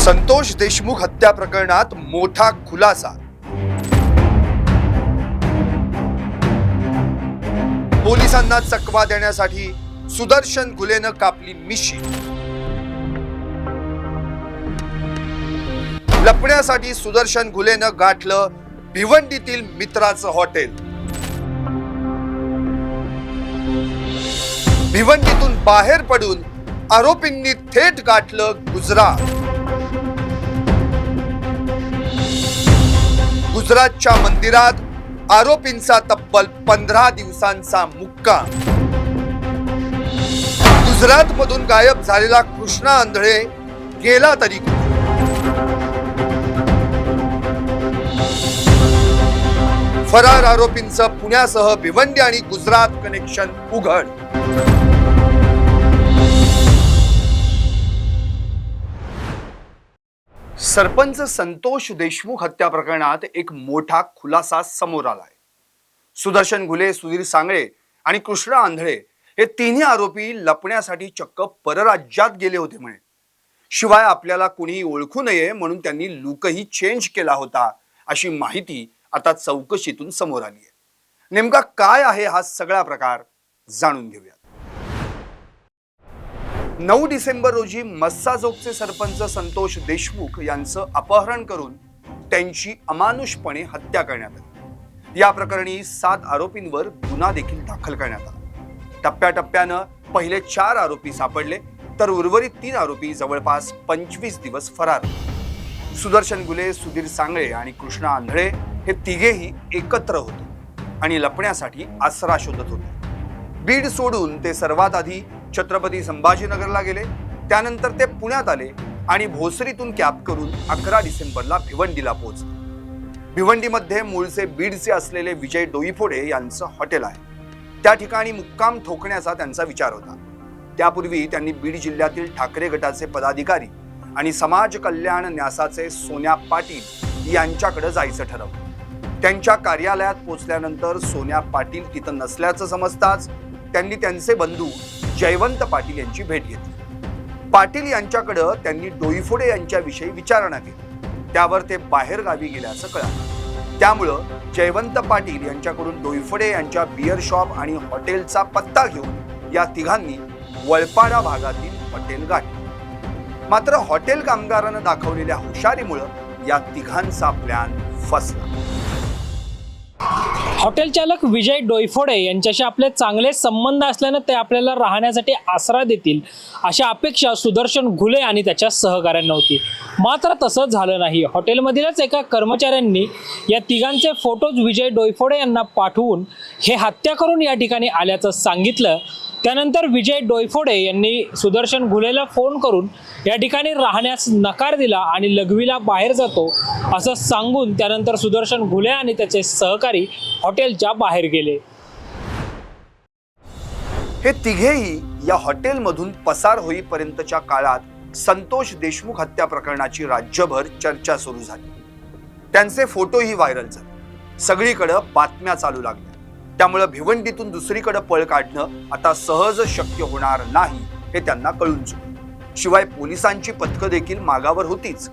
संतोष देशमुख हत्या प्रकरणात मोठा खुलासा। पोलिसांना चकवा देण्यासाठी सुदर्शन घुलेनं कापली मिशी। लपण्यासाठी सुदर्शन घुलेनं गाठलं भिवंडीतील मित्राचं हॉटेल। भिवंडीतून बाहेर पडून आरोपींनी थेट गाठलं गुजरात। गुजरातच्या मंदिरात आरोपींचा तब्बल 15 दिवसांचा मुक्काम। गुजरात मधून गायब झालेला कृष्णा आंधळे गेला तरी कुठे? फरार आरोपींचं पुण्यासह भिवंडी आणि गुजरात कनेक्शन उघड। सरपंच संतोष देशमुख हत्या प्रकरणात एक मोठा खुलासा समोर आलाय। सुदर्शन घुले, सुधीर सांगळे आणि कृष्णा आंधळे हे तिन्ही आरोपी लपण्यासाठी चक्क परराज्यात गेले होते म्हणे। शिवाय आपल्याला कुणीही ओळखू नये म्हणून त्यांनी लुकही चेंज केला होता, अशी माहिती आता चौकशीतून समोर आली आहे। नेमका काय आहे हा सगळा प्रकार, जाणून घेऊया। 9 डिसेंबर रोजी मस्साजोगचे सरपंच संतोष देशमुख यांचं अपहरण करून त्यांची अमानुषपणे हत्या करण्यात आली। या प्रकरणी 7 आरोपींवर गुन्हा देखील दाखल करण्यात आला। टप्प्याटप्प्यानं पहिले 4 आरोपी सापडले तर उर्वरित 3 आरोपी जवळपास 25 दिवस फरार होते। सुदर्शन घुले, सुधीर सांगळे आणि कृष्णा आंधळे हे तिघेही एकत्र होते आणि लपण्यासाठी आसरा शोधत होते। बीड सोडून ते सर्वात आधी छत्रपती संभाजीनगरला गेले, त्यानंतर ते पुण्यात आले आणि भोसरीतून कॅब करून 11 डिसेंबरला भिवंडीला पोहोचले। भिवंडीमध्ये मूळचे बीडचे असलेले विजय डोईफोडे यांचं हॉटेल आहे, त्या ठिकाणी मुक्काम ठोकण्याचा त्यांचा विचार होता। त्यापूर्वी त्यांनी बीड जिल्ह्यातील ठाकरे गटाचे पदाधिकारी आणि समाज कल्याण न्यासाचे सोन्या पाटील यांच्याकडे जायचं ठरवलं। त्यांच्या कार्यालयात पोहोचल्यानंतर सोन्या पाटील तिथं नसल्याचं समजताच त्यांनी त्यांचे बंधू जयवंत पाटील यांची भेट घेतली। पाटील यांच्याकडे त्यांनी डोईफोडे यांच्याविषयी विचारणा केली, त्यावर ते बाहेर गावी गेल्याचं कळालं। त्यामुळं जयवंत पाटील यांच्याकडून डोईफोडे यांच्या बियर शॉप आणि हॉटेलचा पत्ता घेऊन या तिघांनी वळपाडा भागातील हॉटेल गाठले। मात्र हॉटेल कामगारानं दाखवलेल्या हुशारीमुळे या तिघांचा प्लॅन फसला। हॉटेल चालक विजय डोईफोडे यांच्याशी आपले चांगले संबंध असल्याने ते आपल्याला राहण्यासाठी आसरा देतील अशा अपेक्षा सुदर्शन घुले आणि त्याच्या सहकाऱ्यांना होती। मात्र तसं झालं नाही। हॉटेलमधीलच एका कर्मचाऱ्यांनी या तिघांचे फोटोज विजय डोईफोडे यांना पाठवून हे हत्या करून या ठिकाणी आल्याचं सांगितलं। त्यानंतर विजय डोईफोडे यांनी सुदर्शन घुलेला फोन करून या ठिकाणी राहण्यास नकार दिला आणि लघवीला बाहेर जातो असं सांगून त्यानंतर सुदर्शन घुले आणि त्याचे सहकारी हॉटेलच्या बाहेर गेले। हे तिघेही या हॉटेलमधून पसार होईपर्यंतच्या काळात संतोष देशमुख हत्या प्रकरणाची राज्यभर चर्चा सुरू झाली। त्यांचे फोटोही व्हायरल झाले, सगळीकडे बातम्या चालू लागल्या। त्यामुळे भिवंडीतून दुसरीकडे पळ काढणं आता सहज शक्य होणार नाही हे त्यांना कळून चुकलं। शिवाय पोलिसांची पथकं देखील मागावर होतीच,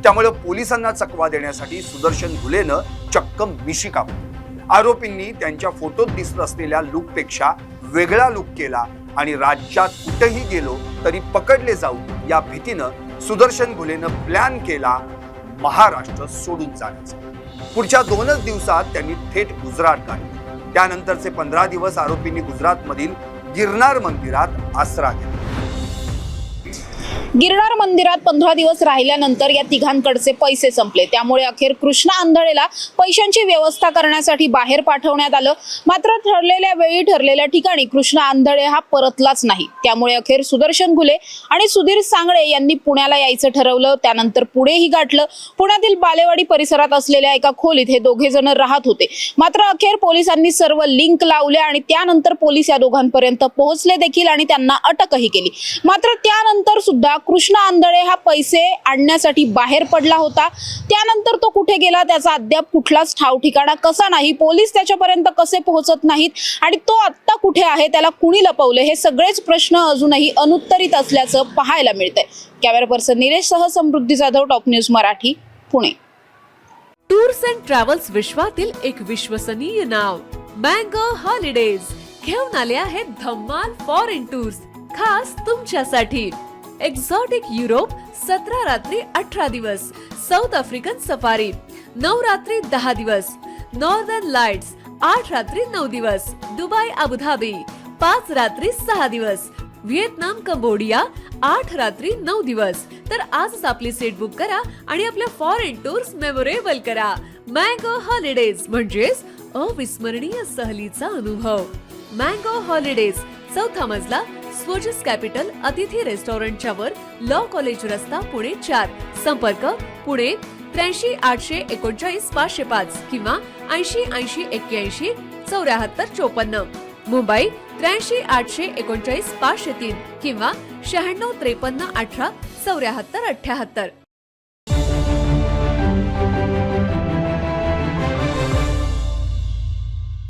त्यामुळे पोलिसांना चकवा देण्यासाठी सुदर्शन घुलेनं चक्क मिशी कापली। आरोपींनी त्यांच्या फोटोत दिसत असलेल्या लुकपेक्षा वेगळा लुक केला आणि राज्यात कुठेही गेलो तरी पकडले जाऊ या भीतीनं सुदर्शन घुलेनं प्लॅन केला महाराष्ट्र सोडून जाण्याचा। पुढच्या 2च दिवसात त्यांनी थेट गुजरात गाठले। त्यानंतरचे 15 दिवस आरोपींनी गुजरातमधील गिरनार मंदिरात आसरा घेतला। गिरनार मंदिरात 15 दिवस राहिल्यानंतर या तिघांकडचे पैसे संपले, त्यामुळे अखेर कृष्णा आंधळेला पैशांची व्यवस्था करण्यासाठी बाहेर पाठवण्यात आलं। मात्र ठरलेल्या वेळी ठरलेल्या ठिकाणी कृष्णा आंधळे हा परतलाच नाही। त्यामुळे अखेर सुदर्शन घुले आणि सुधीर सांगळे यांनी पुण्याला यायचं ठरवलं। त्यानंतर पुणेही गाठलं। पुण्यातील बालेवाडी परिसरात असलेल्या एका खोलीत हे दोघे जण राहत होते। मात्र अखेर पोलिसांनी सर्व लिंक लावले आणि त्यानंतर पोलीस या दोघांपर्यंत पोहोचले देखील आणि त्यांना अटकही केली। मात्र त्यानंतर सुद्धा कृष्णा आंधळे हा पैसे आणण्यासाठी बाहेर पडला होता. त्यानंतर तो कुठे गेला त्याचा अद्याप कुठलाच ठाव ठिकाणा कसा नाही, पोलीस त्याच्यापर्यंत कसे पोहोचत नाहीत आणि तो आत्ता कुठे आहे, त्याला कुणी लपवले, हे सगळेच प्रश्न अजूनही अनुत्तरित असल्याचं पाहायला मिळतंय. कॅमेरा पर्सन निलेश सह Samruddhi Jadhav, top news Marathi, Pune. Tours and travels विश्वातील एक विश्वसनीय नाव मँगो हॉलिडेज घेऊन आले आहेत धम्माल फॉरेन टूर्स खास तुमच्यासाठी. एक्झॉटिक युरोप 17 रात्री 18 दिवस, साऊथ आफ्रिकन सफारी 9 रात्री 10 दिवस, नॉर्दर्न लाईट्स 8 रात्री 9 दिवस, दुबई अबुधाबी 5 रात्री 6 दिवस, व्हिएतनाम कंबोडिया 8 रात्री 9 दिवस. तर आजच आपली सीट बुक करा आणि आपल्या फॉरेन टूर्स मेमोरेबल करा. मँगो हॉलिडेज म्हणजेच अविस्मरणीय सहलीचा अनुभव. मँगो हॉलिडेज, चौथा मजला, स्वोजस कॅपिटल अतिथी रेस्टॉरंटच्या वर, लॉ कॉलेज रस्ता, पुणे 4. संपर्क पुणे 83 839 505 किंवा 80 80 81 74 54. मुंबई 83 839 503 किंवा 96 53 18 74 78.